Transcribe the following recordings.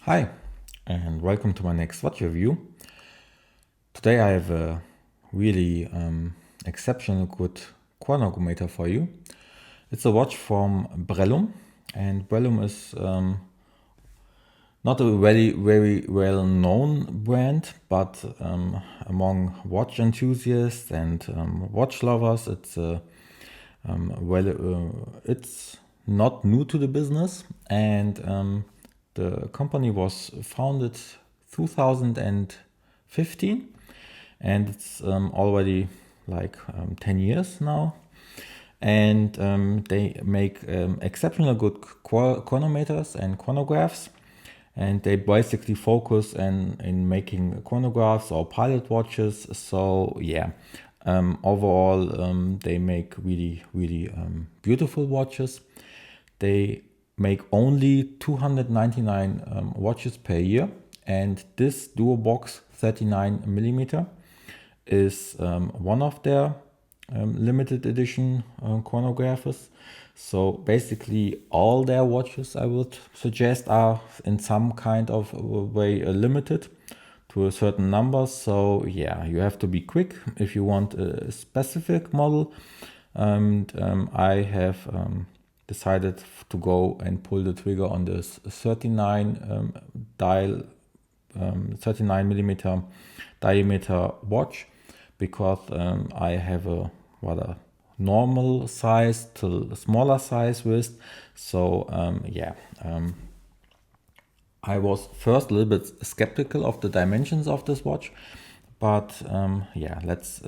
Hi, and welcome to my next watch review. Today I have a really exceptional good chronometer for you. It's a watch from Brellum, and Brellum is not a very well known brand, but among watch enthusiasts and watch lovers, it's not new to the business, and the company was founded 2015, and it's already like 10 years now. And they make exceptional good chronometers and chronographs. And they basically focus in making chronographs or pilot watches. So yeah, overall they make really beautiful watches. They make only 299 watches per year, and this Duobox 39 millimeter is one of their limited edition chronographers. So basically all their watches, I would suggest, are in some kind of way limited to a certain number. So yeah, you have to be quick if you want a specific model. And I have decided to go and pull the trigger on this 39 39 millimeter diameter watch, because I have a rather normal size to smaller size wrist. So I was first a little bit skeptical of the dimensions of this watch, but let's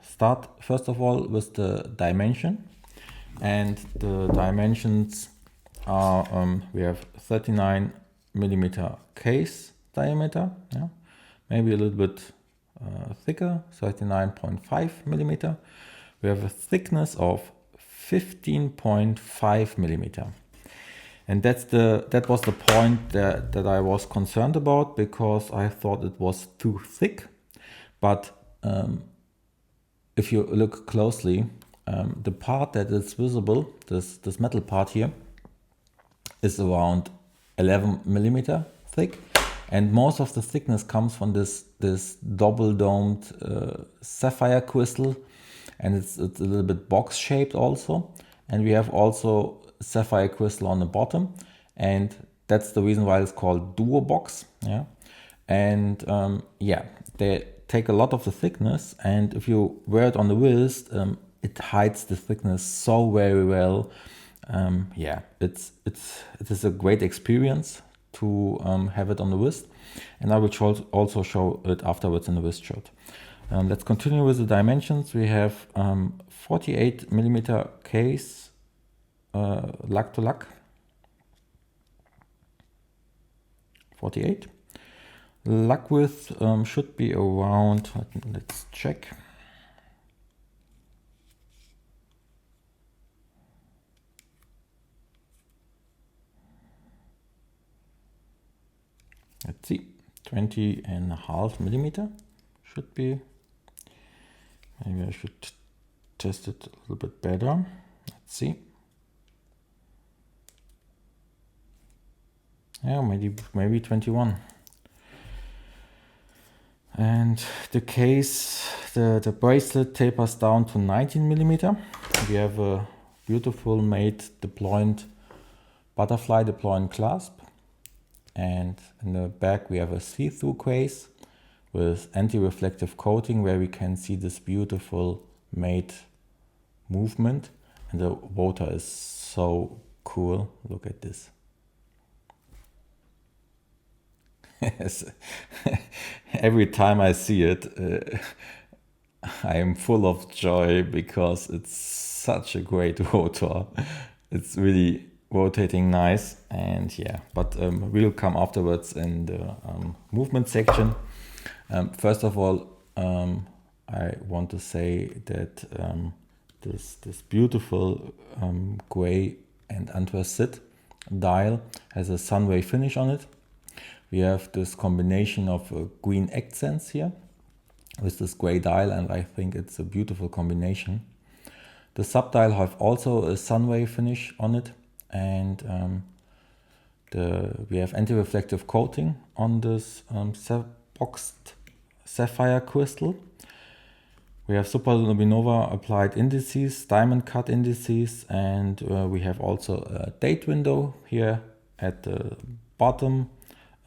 start first of all with the dimension. And the dimensions are we have 39 millimeter case diameter, yeah, maybe a little bit thicker, 39.5 millimeter. We have a thickness of 15.5 millimeter. And that was the point that I was concerned about, because I thought it was too thick. But if you look closely, the part that is visible, this metal part here, is around 11 millimeter thick, and most of the thickness comes from this double domed sapphire crystal, and it's a little bit box shaped also. And we have also sapphire crystal on the bottom, and that's the reason why it's called Duobox. Yeah, and they take a lot of the thickness, and if you wear it on the wrist, it hides the thickness so very well. It is a great experience to have it on the wrist, and I will also show it afterwards in the wrist shot. Let's continue with the dimensions. We have 48 millimeter case, lug to lug, 48. Lug width should be around, let's check. Let's see, 20.5 millimeter should be. Maybe I should test it a little bit better. Let's see. Yeah, maybe 21. And the case, the bracelet tapers down to 19 millimeter. We have a beautiful made deployed butterfly deployed clasp. And in the back we have a see-through case with anti-reflective coating, where we can see this beautiful made movement. And the rotor is so cool. Look at this. Every time I see it, I am full of joy, because it's such a great rotor. It's really rotating nice, and yeah, but we'll come afterwards in the movement section. First of all, I want to say that this beautiful gray and anthracite dial has a sunray finish on it. We have this combination of green accents here with this gray dial, and I think it's a beautiful combination. The subdial have also a sunray finish on it, and We have anti-reflective coating on this boxed sapphire crystal. We have supernova applied indices, diamond cut indices, and we have also a date window here at the bottom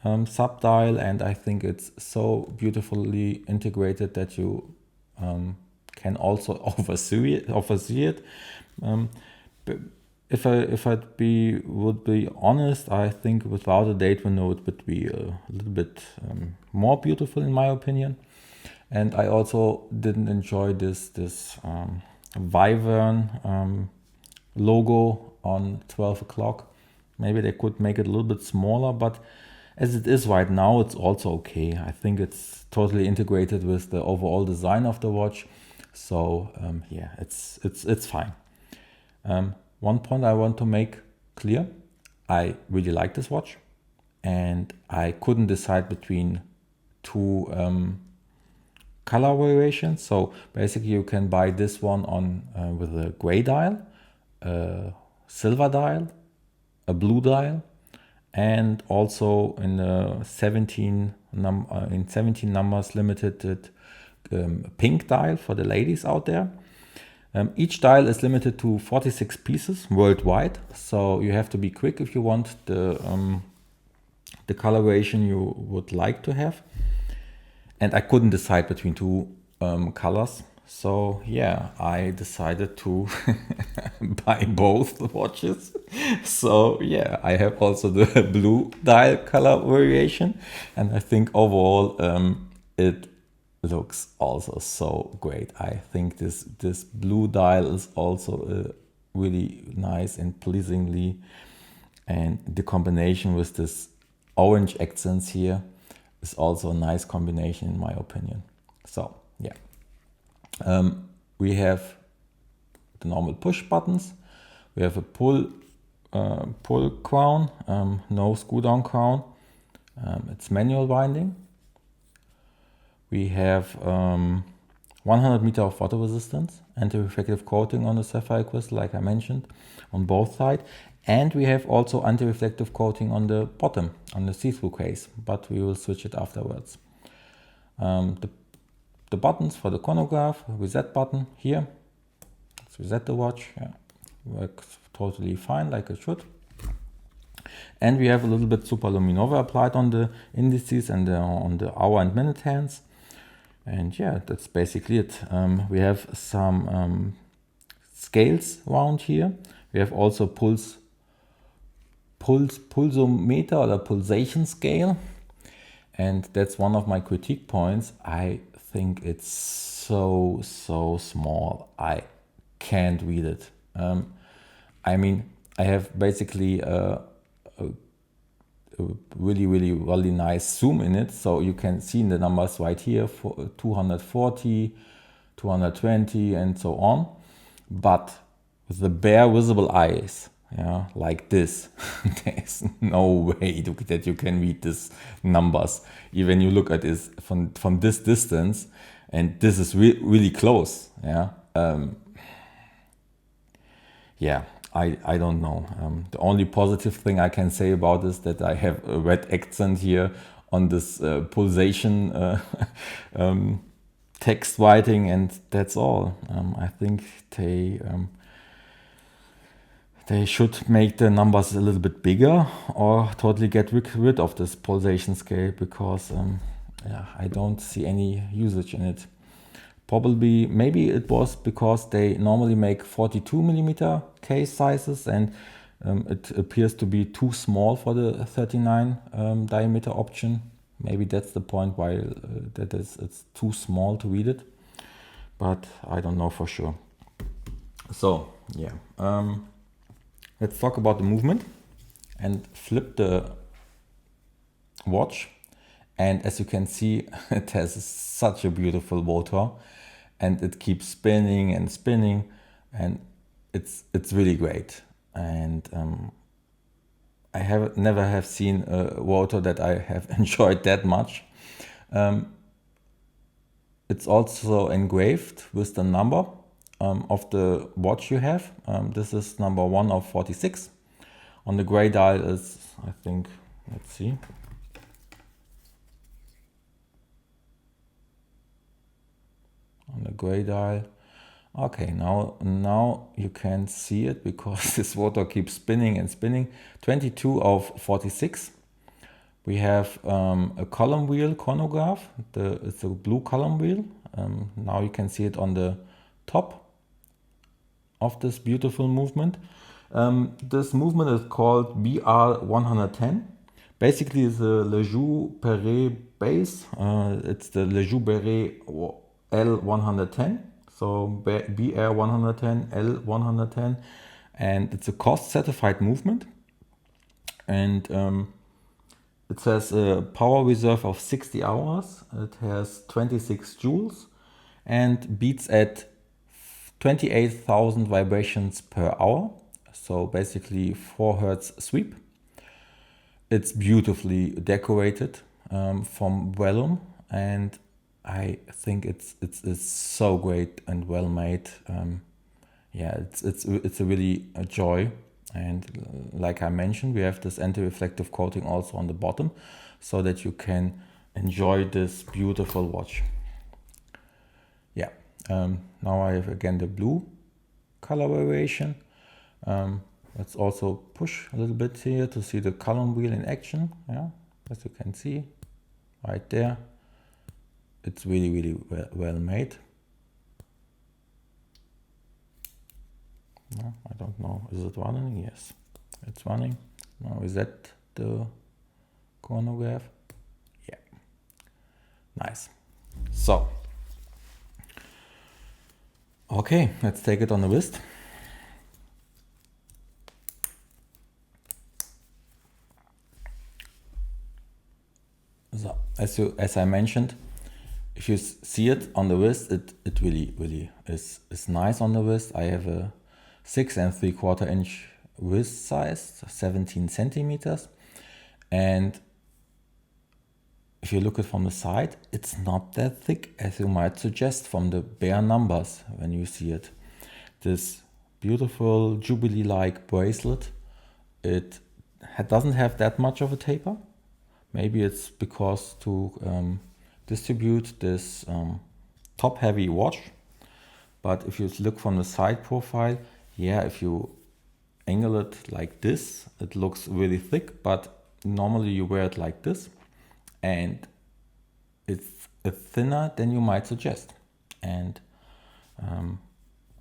subdial, and I think it's so beautifully integrated that you can also oversee it. If I would be honest, I think without a date window it would be a little bit more beautiful in my opinion. And I also didn't enjoy this Wyvern logo on 12 o'clock. Maybe they could make it a little bit smaller, but as it is right now, it's also okay. I think it's totally integrated with the overall design of the watch. So yeah, it's fine. One point I want to make clear, I really like this watch and I couldn't decide between two color variations. So basically you can buy this one on with a gray dial, a silver dial, a blue dial, and also in the 17 numbers limited pink dial for the ladies out there. Each dial is limited to 46 pieces worldwide, so you have to be quick if you want the coloration you would like to have. And I couldn't decide between two colors, so yeah, I decided to buy both watches. So yeah, I have also the blue dial color variation, and I think overall it looks also so great. I think this blue dial is also really nice and pleasingly, and the combination with this orange accents here is also a nice combination in my opinion. So yeah, we have the normal push buttons. We have a pull crown, no screw down crown. It's manual winding. We have 100 meter of water resistance, anti-reflective coating on the sapphire crystal, like I mentioned, on both sides. And we have also anti-reflective coating on the bottom, on the see-through case, but we will switch it afterwards. The buttons for the chronograph, reset button here. Let's reset the watch. Yeah, works totally fine, like it should. And we have a little bit superluminova applied on the indices and on the hour and minute hands. And yeah, that's basically it. We have some scales around here. We have also pulsometer or the pulsation scale. And that's one of my critique points. I think it's so small. I can't read it. I mean, I have basically a really nice zoom in it, so you can see in the numbers right here for 240, 220 and so on. But with the bare visible eyes, yeah, like this, there's no way that you can read these numbers. Even you look at this from this distance, and this is really close. Yeah, yeah. I don't know. The only positive thing I can say about this is that I have a red accent here on this pulsation text writing, and that's all. I think they should make the numbers a little bit bigger or totally get rid of this pulsation scale, because yeah, I don't see any usage in it. Probably, maybe it was because they normally make 42 millimeter case sizes, and it appears to be too small for the 39 diameter option. Maybe that's the point why it's too small to read it, but I don't know for sure. So yeah, let's talk about the movement and flip the watch. And as you can see, it has such a beautiful rotor, and it keeps spinning and spinning, and it's really great. And I never have seen a rotor that I have enjoyed that much. It's also engraved with the number of the watch you have. This is number 1 of 46 On the gray dial is, I think, let's see. On the gray dial. Okay, now you can see it because this rotor keeps spinning and spinning. 22 of 46. We have a column wheel chronograph. It's a blue column wheel. Now you can see it on the top of this beautiful movement. This movement is called BR110. Basically, it's a Lejeune-Perret base. It's the Lejeune-Perret L110. So BR110, L110, and it's a cost certified movement. And it says a power reserve of 60 hours. It has 26 joules and beats at 28,000 vibrations per hour. So basically 4 Hertz sweep. It's beautifully decorated from Brellum, and I think it's so great and well made. Yeah, it's a really a joy. And like I mentioned, we have this anti-reflective coating also on the bottom, so that you can enjoy this beautiful watch. Yeah. Now I have again the blue color variation. Let's also push a little bit here to see the column wheel in action. Yeah, as you can see right there. It's really well made. No, I don't know. Is it running? Yes, it's running. Now is that the chronograph? Yeah. Nice. So, okay, let's take it on the wrist. So, as I mentioned, if you see it on the wrist, it really is nice on the wrist. I have a 6 3/4 inch wrist size, 17 centimeters. And if you look at it from the side, it's not that thick as you might suggest from the bare numbers when you see it. This beautiful Jubilee-like bracelet, it doesn't have that much of a taper. Maybe it's because to distribute this top-heavy watch. But if you look from the side profile, yeah, if you angle it like this, it looks really thick, but normally you wear it like this, and it's thinner than you might suggest. And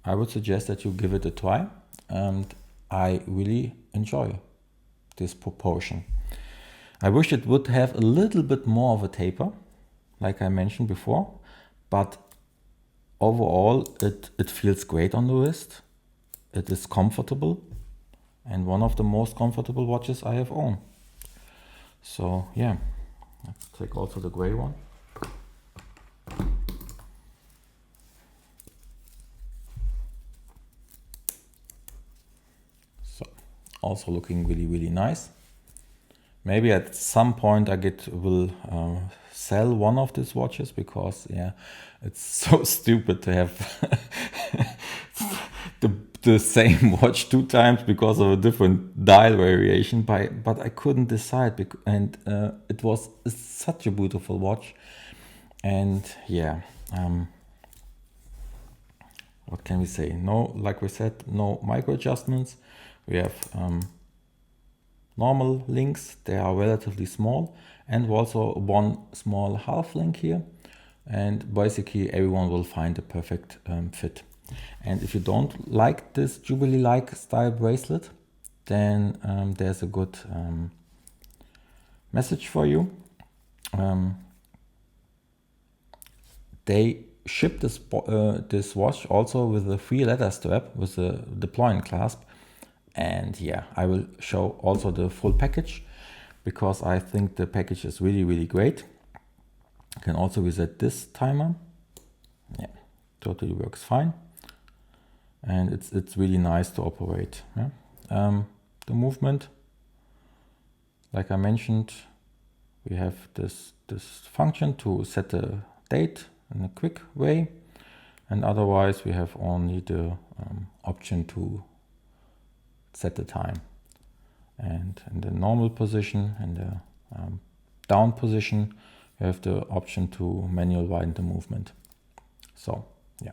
I would suggest that you give it a try, and I really enjoy this proportion. I wish it would have a little bit more of a taper, like I mentioned before, but overall it feels great on the wrist. It is comfortable, and one of the most comfortable watches I have owned. So yeah, let's take also the gray one. So also looking really nice. Maybe at some point I will sell one of these watches, because yeah, it's so stupid to have the same watch 2 times because of a different dial variation. But I couldn't decide, and it was such a beautiful watch. And yeah, what can we say? No, like we said, no micro adjustments. We have normal links, they are relatively small, and also one small half link here, and basically everyone will find a perfect fit. And if you don't like this Jubilee-like style bracelet, then there's a good message for you. They ship this watch also with a 3 leather strap with a deploying clasp. And yeah, I will show also the full package, because I think the package is really great. You can also reset this timer. Yeah, totally works fine. And it's really nice to operate. Yeah? The movement, like I mentioned, we have this function to set the date in a quick way. And otherwise we have only the option to set the time. And in the normal position, in the down position, you have the option to manual widen the movement. So yeah.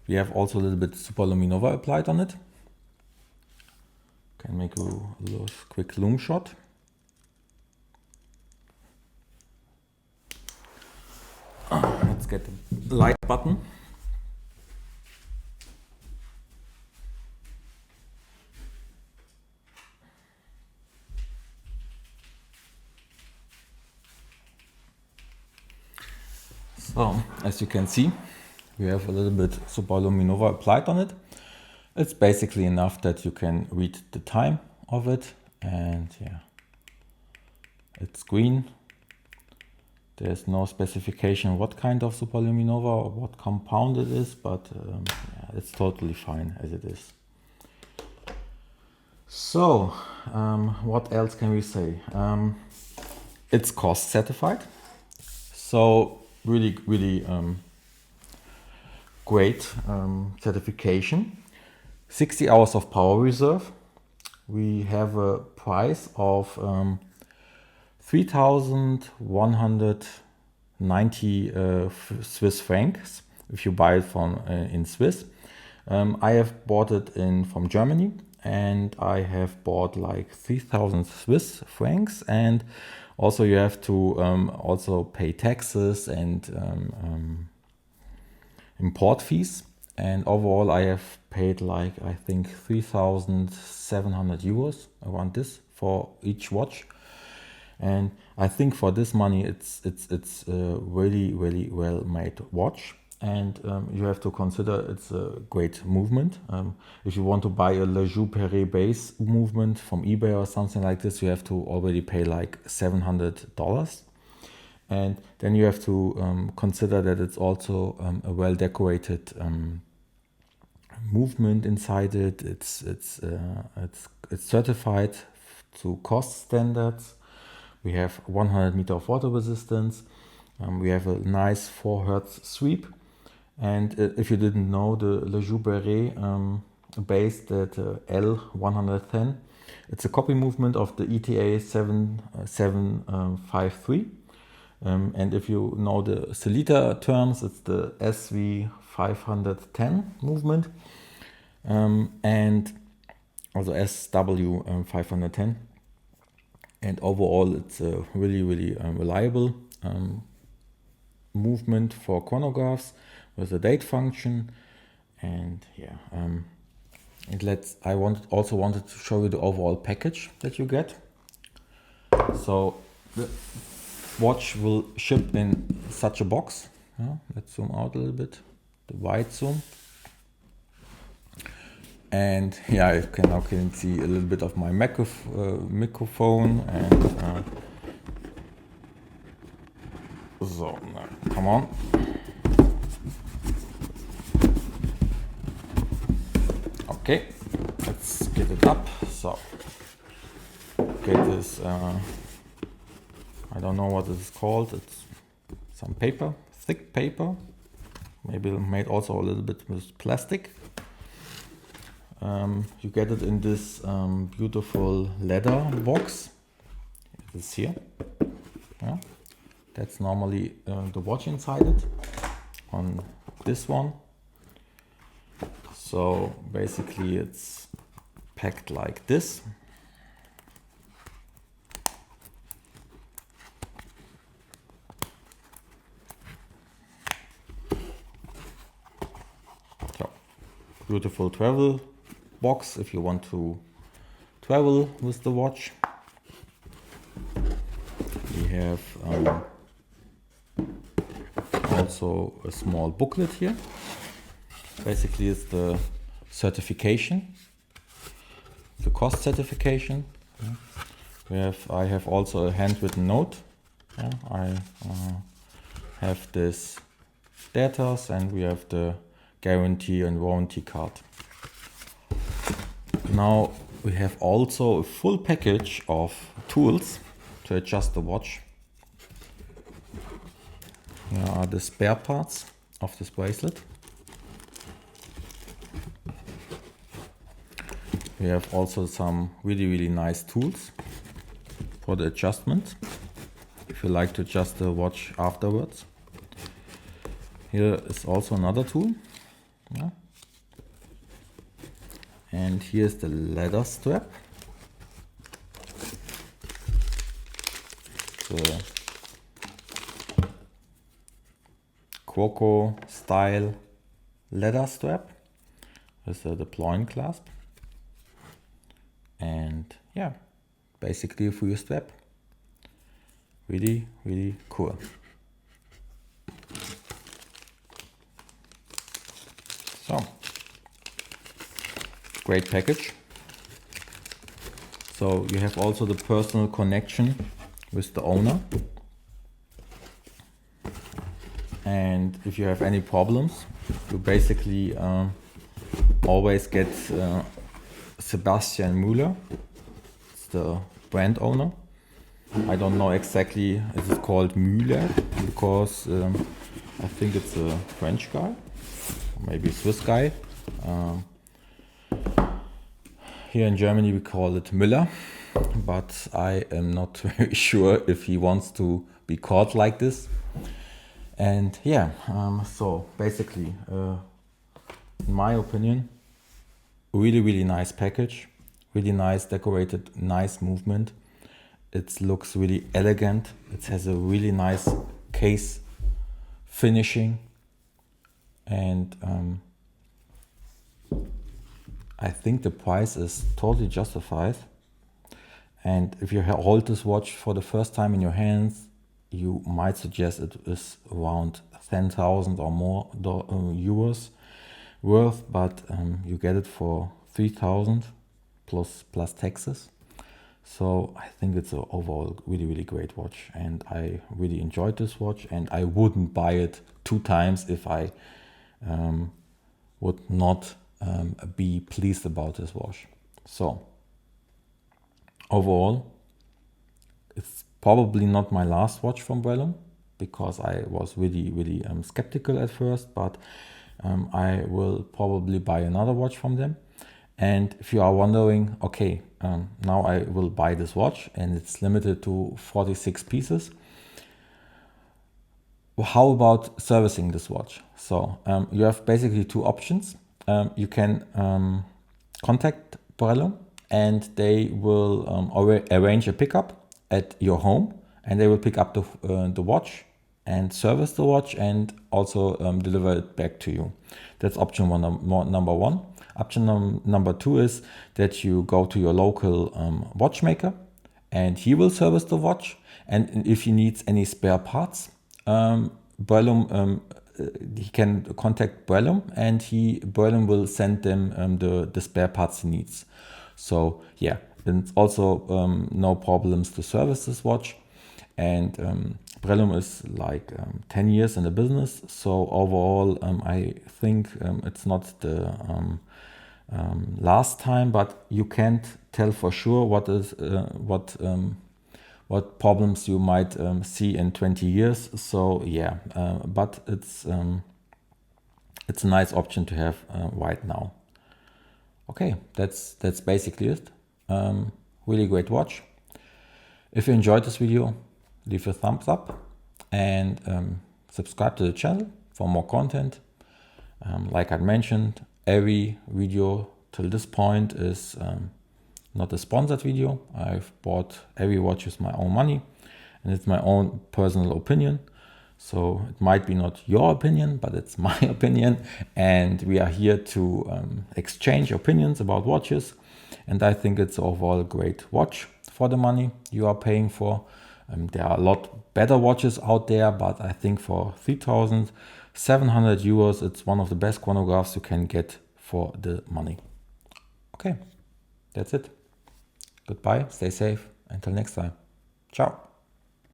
We have also a little bit superluminova applied on it. Can make a little quick lume shot. Let's get the light button. So, as you can see, we have a little bit superluminova applied on it. It's basically enough that you can read the time of it, and yeah, it's green. There's no specification what kind of superluminova or what compound it is, but yeah, it's totally fine as it is. So, what else can we say? It's cost certified, so really great certification. 60 hours of power reserve. We have a price of 3,190 Swiss francs if you buy it from in Swiss. I have bought it from Germany, and I have bought like 3,000 Swiss francs, and also you have to also pay taxes and import fees. And overall I have paid like, I think 3,700 euros around this for each watch. And I think for this money it's a really well made watch. And you have to consider it's a great movement. If you want to buy a Le Jour Perret base movement from eBay or something like this, you have to already pay like $700. And then you have to consider that it's also a well decorated movement inside it. It's certified to cost standards. We have 100 meter of water resistance. We have a nice 4 Hertz sweep. And if you didn't know, the Le Jour Perret based at L110, it's a copy movement of the ETA 7753. And if you know the Celita terms, it's the SV510 movement, and also SW510. And overall, it's a really reliable movement for chronographs with a date function. And yeah, I also wanted to show you the overall package that you get. So the watch will ship in such a box. Let's zoom out a little bit, the wide zoom. And yeah, you can see a little bit of my microphone, and so come on. Okay, let's get it up. So get this. I don't know what it's called. It's some paper, thick paper, maybe made also a little bit with plastic. You get it in this beautiful leather box. It is here. Yeah. That's normally the watch inside it. On this one. So basically it's packed like this. So, beautiful travel box if you want to travel with the watch. We have also a small booklet here. Basically it's the certification, the cost certification. I have also a handwritten note. I have this data, and we have the guarantee and warranty card. Now we have also a full package of tools to adjust the watch. Here are the spare parts of this bracelet. We have also some really nice tools for the adjustment, if you like to adjust the watch afterwards. Here is also another tool. Yeah. And here's the leather strap. The Croco style leather strap with the deploying clasp. And yeah, basically a full strap. Really cool. So, great package. So you have also the personal connection with the owner. And if you have any problems, you basically always get Sebastian Müller, it's the brand owner. I don't know exactly if it's called Müller because I think it's a French guy, maybe a Swiss guy. Here in Germany we call it Müller, but I am not very sure if he wants to be called like this. And yeah, so basically, in my opinion, really nice package, really nice decorated, nice movement. It looks really elegant. It has a really nice case finishing, and I think the price is totally justified. And if you hold this watch for the first time in your hands, you might suggest it is around 10,000 or more euros worth, but you get it for 3,000 plus taxes. So I think it's an overall really great watch, and I really enjoyed this watch, and I wouldn't buy it 2 times if I would not be pleased about this watch. So overall, it's probably not my last watch from Brellum, because I was really skeptical at first, but I will probably buy another watch from them. And if you are wondering, okay, now I will buy this watch and it's limited to 46 pieces. How about servicing this watch? So you have basically 2 options. You can contact Brellum and they will arrange a pickup at your home, and they will pick up the watch and service the watch and also deliver it back to you. That's option number 1. Option number 2 is that you go to your local watchmaker and he will service the watch. And if he needs any spare parts, Brellum, he can contact Brellum and Brellum will send them the spare parts he needs. So yeah, it's also no problems to service this watch. And Brellum is like 10 years in the business. So overall, I think it's not the last time, but you can't tell for sure what problems you might see in 20 years. So yeah, but it's a nice option to have right now. Okay, that's basically it. Really great watch. If you enjoyed this video, leave a thumbs up and subscribe to the channel for more content. Like I mentioned, every video till this point is not a sponsored video. I've bought every watch with my own money, and it's my own personal opinion. So it might be not your opinion, but it's my opinion, and we are here to exchange opinions about watches. And I think it's overall a great watch for the money you are paying for. There are a lot better watches out there, but I think for 3,700 euros, it's one of the best chronographs you can get for the money. Okay, that's it. Goodbye, stay safe, until next time. Ciao.